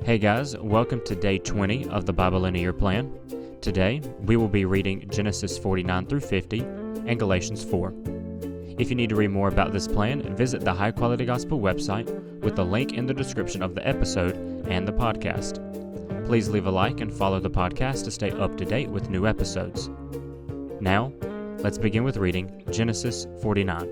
Hey guys, welcome to day 20 of the Bible in a Year plan. Today, we will be reading Genesis 49 through 50 and Galatians 4. If you need to read more about this plan, visit the High Quality Gospel website with the link in the description of the episode and the podcast. Please leave a like and follow the podcast to stay up to date with new episodes. Now, let's begin with reading Genesis 49.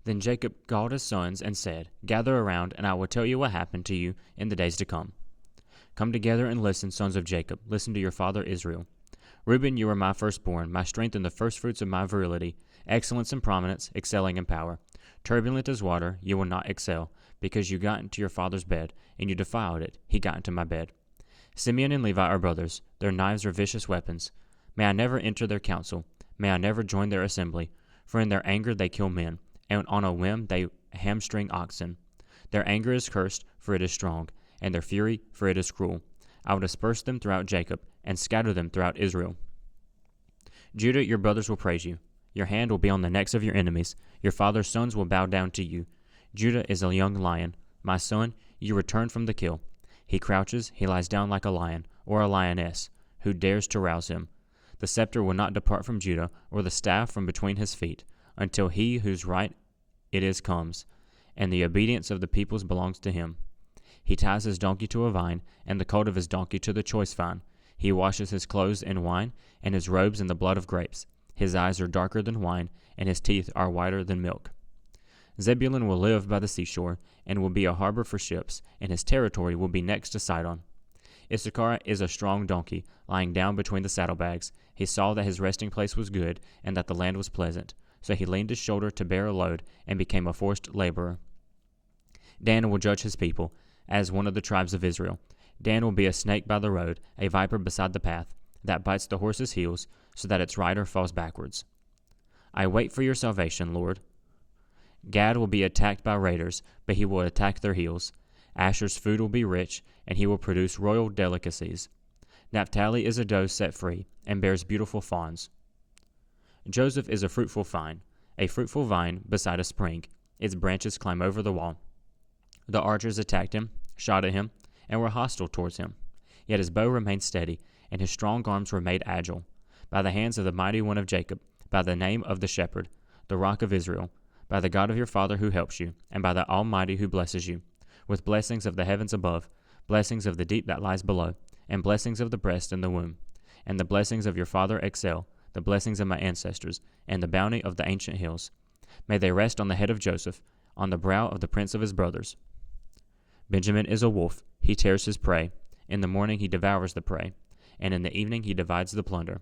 Then Jacob called his sons and said, "Gather around, and I will tell you what happened to you in the days to come. Come together and listen, sons of Jacob. Listen to your father Israel. Reuben, you were my firstborn, my strength and the firstfruits of my virility, excellence and prominence, excelling in power. Turbulent as water, you will not excel, because you got into your father's bed, and you defiled it. He got into my bed. Simeon and Levi are brothers. Their knives are vicious weapons. May I never enter their council. May I never join their assembly. For in their anger they kill men, and on a whim they hamstring oxen. Their anger is cursed, for it is strong, and their fury, for it is cruel. I will disperse them throughout Jacob, and scatter them throughout Israel. Judah, your brothers will praise you. Your hand will be on the necks of your enemies. Your father's sons will bow down to you. Judah is a young lion. My son, you return from the kill. He crouches, he lies down like a lion, or a lioness. Who dares to rouse him? The scepter will not depart from Judah, or the staff from between his feet, until he whose right it is comes, and the obedience of the peoples belongs to him. He ties his donkey to a vine, and the colt of his donkey to the choice vine. He washes his clothes in wine, and his robes in the blood of grapes. His eyes are darker than wine, and his teeth are whiter than milk. Zebulun will live by the seashore, and will be a harbor for ships, and his territory will be next to Sidon. Issachar is a strong donkey, lying down between the saddlebags. He saw that his resting place was good, and that the land was pleasant. So he leaned his shoulder to bear a load, and became a forced laborer. Dan will judge his people, as one of the tribes of Israel. Dan will be a snake by the road, a viper beside the path, that bites the horse's heels, so that its rider falls backwards. I wait for your salvation, Lord. Gad will be attacked by raiders, but he will attack their heels. Asher's food will be rich, and he will produce royal delicacies. Naphtali is a doe set free, and bears beautiful fawns. Joseph is a fruitful vine beside a spring. Its branches climb over the wall. The archers attacked him, shot at him, and were hostile towards him. Yet his bow remained steady, and his strong arms were made agile. By the hands of the mighty one of Jacob, by the name of the shepherd, the rock of Israel, by the God of your father who helps you, and by the Almighty who blesses you, with blessings of the heavens above, blessings of the deep that lies below, and blessings of the breast and the womb, and the blessings of your father excel the blessings of my ancestors, and the bounty of the ancient hills. May they rest on the head of Joseph, on the brow of the prince of his brothers. Benjamin is a wolf, he tears his prey. In the morning he devours the prey, and in the evening he divides the plunder.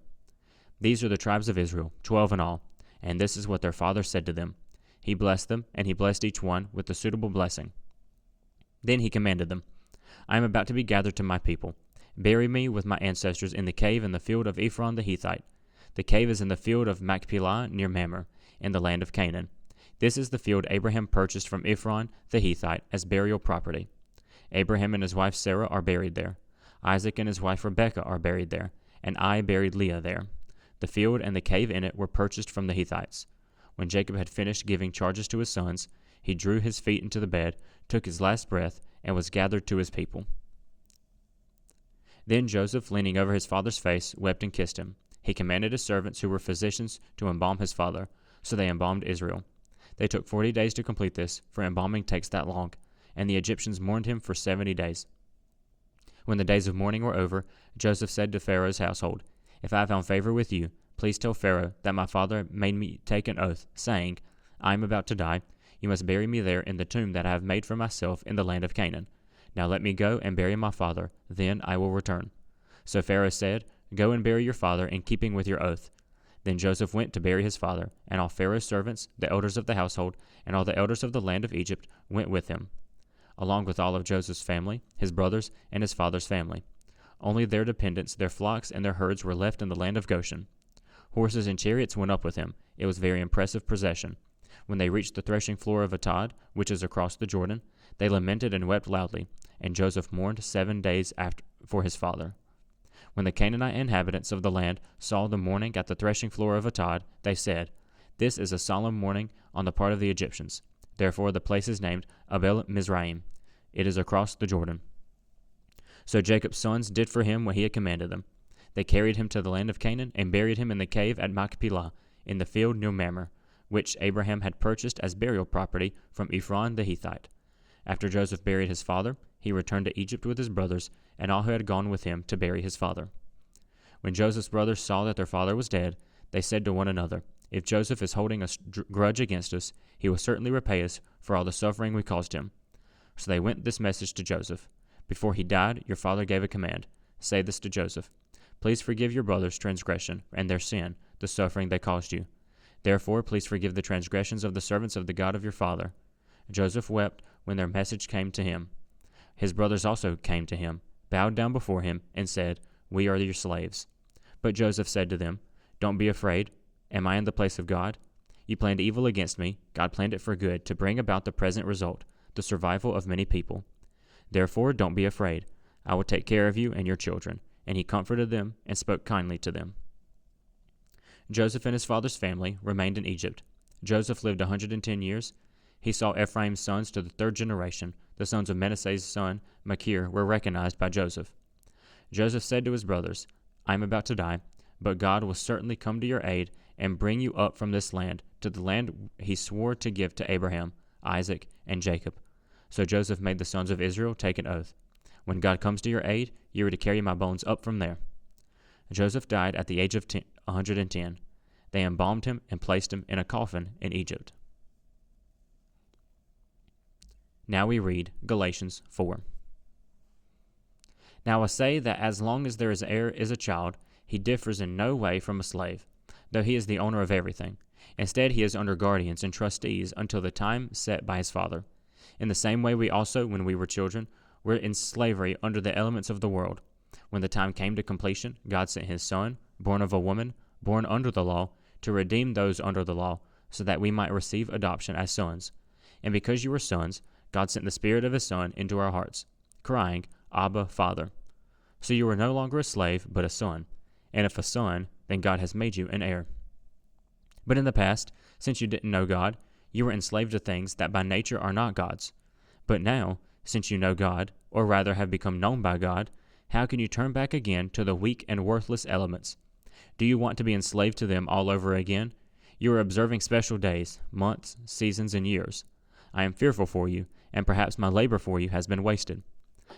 These are the tribes of Israel, 12 in all, and this is what their father said to them. He blessed them, and he blessed each one with the suitable blessing. Then he commanded them, I am about to be gathered to my people. Bury me with my ancestors in the cave in the field of Ephron the Hethite. The cave is in the field of Machpelah near Mamre, in the land of Canaan. This is the field Abraham purchased from Ephron the Hethite as burial property. Abraham and his wife Sarah are buried there. Isaac and his wife Rebekah are buried there, and I buried Leah there. The field and the cave in it were purchased from the Hethites. When Jacob had finished giving charges to his sons, he drew his feet into the bed, took his last breath, and was gathered to his people. Then Joseph, leaning over his father's face, wept and kissed him. He commanded his servants, who were physicians, to embalm his father. So they embalmed Israel. They took 40 days to complete this, for embalming takes that long, and the Egyptians mourned him for 70 days. When the days of mourning were over, Joseph said to Pharaoh's household, If I have found favor with you, please tell Pharaoh that my father made me take an oath, saying, I am about to die. You must bury me there in the tomb that I have made for myself in the land of Canaan. Now let me go and bury my father, then I will return. So Pharaoh said, Go and bury your father in keeping with your oath. Then Joseph went to bury his father, and all Pharaoh's servants, the elders of the household, and all the elders of the land of Egypt went with him, along with all of Joseph's family, his brothers, and his father's family. Only their dependents, their flocks, and their herds were left in the land of Goshen. Horses and chariots went up with him. It was a very impressive procession. When they reached the threshing floor of Atad, which is across the Jordan, they lamented and wept loudly, and Joseph mourned 7 days after for his father. When the Canaanite inhabitants of the land saw the mourning at the threshing floor of Atad, they said, "This is a solemn mourning on the part of the Egyptians." Therefore the place is named Abel Mizraim. It is across the Jordan. So Jacob's sons did for him what he had commanded them. They carried him to the land of Canaan and buried him in the cave at Machpelah, in the field near Mamre, which Abraham had purchased as burial property from Ephron the Hethite. After Joseph buried his father, he returned to Egypt with his brothers and all who had gone with him to bury his father. When Joseph's brothers saw that their father was dead, they said to one another, "If Joseph is holding a grudge against us, he will certainly repay us for all the suffering we caused him." So they went this message to Joseph. "Before he died, your father gave a command. Say this to Joseph: Please forgive your brother's transgression and their sin, the suffering they caused you. Therefore, please forgive the transgressions of the servants of the God of your father." Joseph wept when their message came to him. His brothers also came to him, bowed down before him, and said, "We are your slaves." But Joseph said to them, "Don't be afraid. Am I in the place of God? You planned evil against me. God planned it for good, to bring about the present result, the survival of many people. Therefore, don't be afraid. I will take care of you and your children." And he comforted them and spoke kindly to them. Joseph and his father's family remained in Egypt. Joseph lived 110 years. He saw Ephraim's sons to the third generation. The sons of Manasseh's son, Machir, were recognized by Joseph. Joseph said to his brothers, "I am about to die, but God will certainly come to your aid and bring you up from this land to the land he swore to give to Abraham, Isaac, and Jacob." So Joseph made the sons of Israel take an oath. "When God comes to your aid, you are to carry my bones up from there." Joseph died at the age of 110. They embalmed him and placed him in a coffin in Egypt. Now we read Galatians 4. "Now I say that as long as there is heir is a child, he differs in no way from a slave, though he is the owner of everything. Instead, he is under guardians and trustees until the time set by his father. In the same way we also, when we were children, were in slavery under the elements of the world. When the time came to completion, God sent his Son, born of a woman, born under the law, to redeem those under the law, so that we might receive adoption as sons. And because you are sons, God sent the Spirit of his Son into our hearts, crying, 'Abba, Father.' So you are no longer a slave, but a son. And if a son, then God has made you an heir. But in the past, since you didn't know God, you were enslaved to things that by nature are not God's. But now, since you know God, or rather have become known by God, how can you turn back again to the weak and worthless elements? Do you want to be enslaved to them all over again? You are observing special days, months, seasons, and years. I am fearful for you, and perhaps my labor for you has been wasted.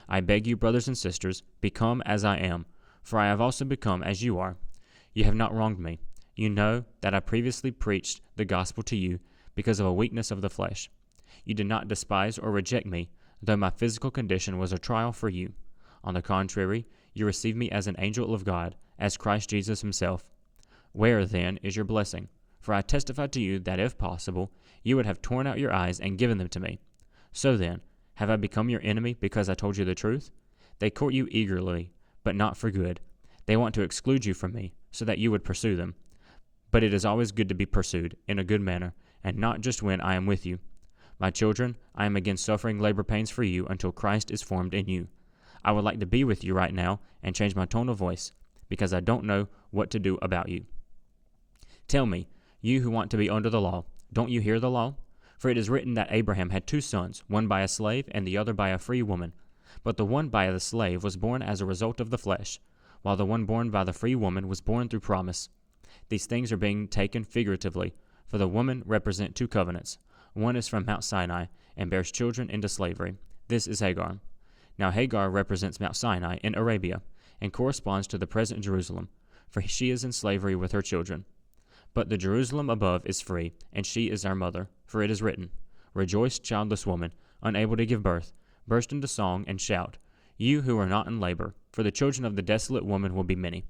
I beg you, brothers and sisters, become as I am, for I have also become as you are. You have not wronged me. You know that I previously preached the gospel to you because of a weakness of the flesh. You did not despise or reject me, though my physical condition was a trial for you. On the contrary, you received me as an angel of God, as Christ Jesus himself. Where, then, is your blessing? For I testify to you that, if possible, you would have torn out your eyes and given them to me. So then, have I become your enemy because I told you the truth? They court you eagerly, but not for good. They want to exclude you from me, so that you would pursue them. But it is always good to be pursued, in a good manner, and not just when I am with you. My children, I am again suffering labor pains for you until Christ is formed in you. I would like to be with you right now and change my tone of voice, because I don't know what to do about you. Tell me, you who want to be under the law, don't you hear the law? For it is written that Abraham had 2 sons, one by a slave and the other by a free woman. But the one by the slave was born as a result of the flesh, while the one born by the free woman was born through promise. These things are being taken figuratively, for the woman represent 2 covenants. One is from Mount Sinai, and bears children into slavery. This is Hagar. Now Hagar represents Mount Sinai in Arabia, and corresponds to the present Jerusalem, for she is in slavery with her children. But the Jerusalem above is free, and she is our mother, for it is written, 'Rejoice, childless woman, unable to give birth, burst into song and shout, you who are not in labor, for the children of the desolate woman will be many,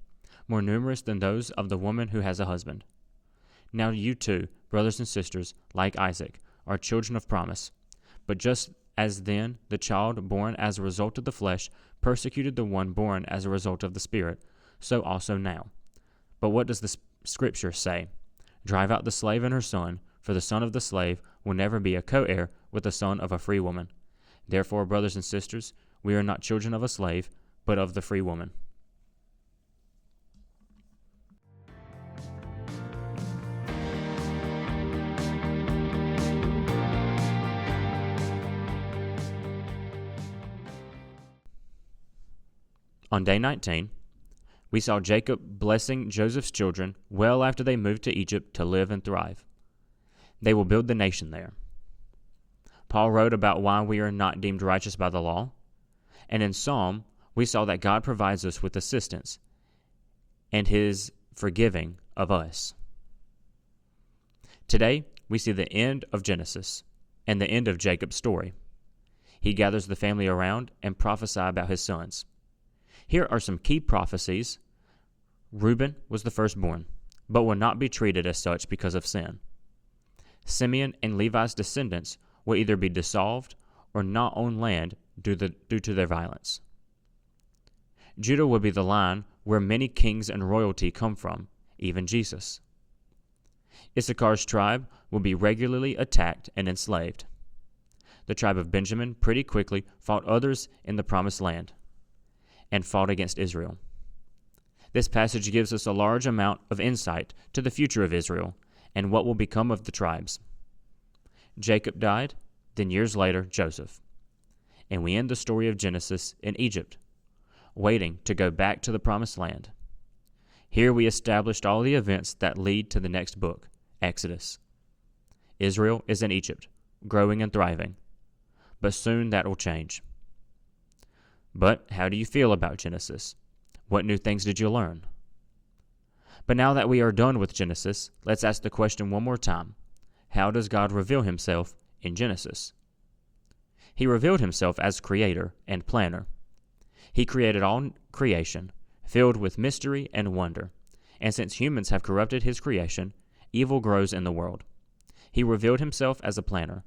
more numerous than those of the woman who has a husband.' Now you too, brothers and sisters, like Isaac, are children of promise. But just as then the child born as a result of the flesh persecuted the one born as a result of the Spirit, so also now. But what does the Scripture say? 'Drive out the slave and her son, for the son of the slave will never be a co-heir with the son of a free woman.' Therefore, brothers and sisters, we are not children of a slave, but of the free woman." On day 19, we saw Jacob blessing Joseph's children well after they moved to Egypt to live and thrive. They will build the nation there. Paul wrote about why we are not deemed righteous by the law, and in Psalm, we saw that God provides us with assistance and his forgiving of us. Today, we see the end of Genesis and the end of Jacob's story. He gathers the family around and prophesies about his sons. Here are some key prophecies. Reuben was the firstborn, but will not be treated as such because of sin. Simeon and Levi's descendants will either be dissolved or not own land due to their violence. Judah will be the line where many kings and royalty come from, even Jesus. Issachar's tribe will be regularly attacked and enslaved. The tribe of Benjamin pretty quickly fought others in the Promised Land and fought against Israel. This passage gives us a large amount of insight to the future of Israel and what will become of the tribes. Jacob died, then years later, Joseph. And we end the story of Genesis in Egypt, waiting to go back to the Promised Land. Here we established all the events that lead to the next book, Exodus. Israel is in Egypt, growing and thriving. But soon that will change. But how do you feel about Genesis? What new things did you learn? But now that we are done with Genesis, let's ask the question one more time. How does God reveal himself in Genesis? He revealed himself as creator and planner. He created all creation, filled with mystery and wonder. And since humans have corrupted his creation, evil grows in the world. He revealed himself as a planner,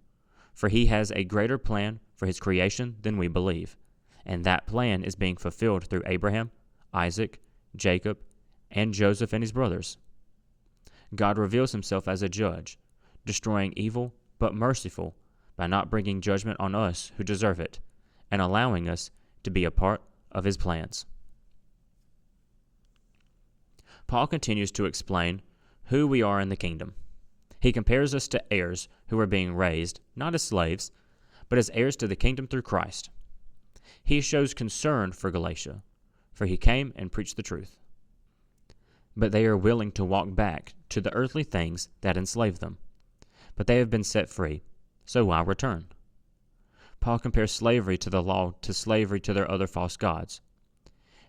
for he has a greater plan for his creation than we believe. And that plan is being fulfilled through Abraham, Isaac, Jacob, and Joseph and his brothers. God reveals himself as a judge, destroying evil but merciful by not bringing judgment on us who deserve it, and allowing us to be a part of his plans. Paul continues to explain who we are in the kingdom. He compares us to heirs who are being raised, not as slaves, but as heirs to the kingdom through Christ. He shows concern for Galatia, for he came and preached the truth. But they are willing to walk back to the earthly things that enslave them. But they have been set free, so why return? Paul compares slavery to the law to slavery to their other false gods.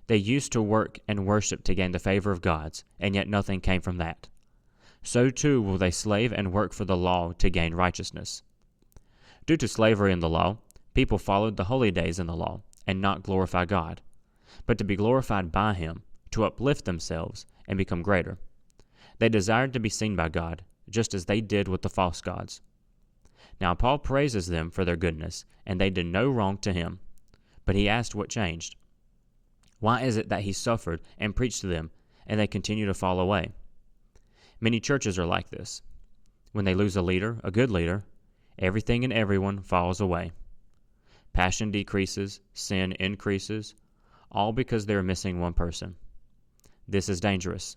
They used to work and worship to gain the favor of gods, and yet nothing came from that. So too will they slave and work for the law to gain righteousness. Due to slavery in the law, people followed the holy days in the law and not glorify God, but to be glorified by him, to uplift themselves and become greater. They desired to be seen by God, just as they did with the false gods. Now Paul praises them for their goodness, and they did no wrong to him. But he asked what changed. Why is it that he suffered and preached to them, and they continue to fall away? Many churches are like this. When they lose a leader, a good leader, everything and everyone falls away. Passion decreases, sin increases, all because they are missing one person. This is dangerous.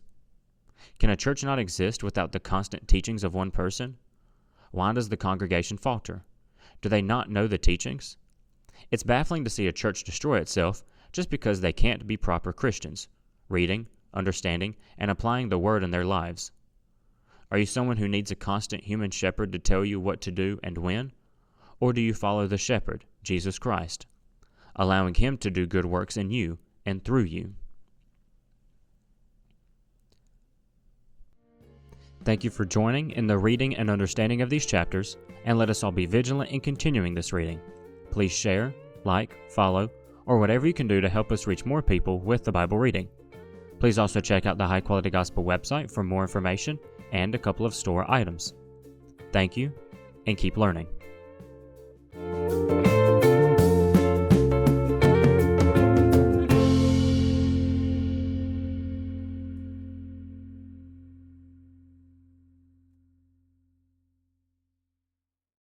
Can a church not exist without the constant teachings of one person? Why does the congregation falter? Do they not know the teachings? It's baffling to see a church destroy itself just because they can't be proper Christians, reading, understanding, and applying the word in their lives. Are you someone who needs a constant human shepherd to tell you what to do and when? Or do you follow the shepherd, Jesus Christ, allowing him to do good works in you and through you? Thank you for joining in the reading and understanding of these chapters, and let us all be vigilant in continuing this reading. Please share, like, follow, or whatever you can do to help us reach more people with the Bible reading. Please also check out the High Quality Gospel website for more information and a couple of store items. Thank you, and keep learning.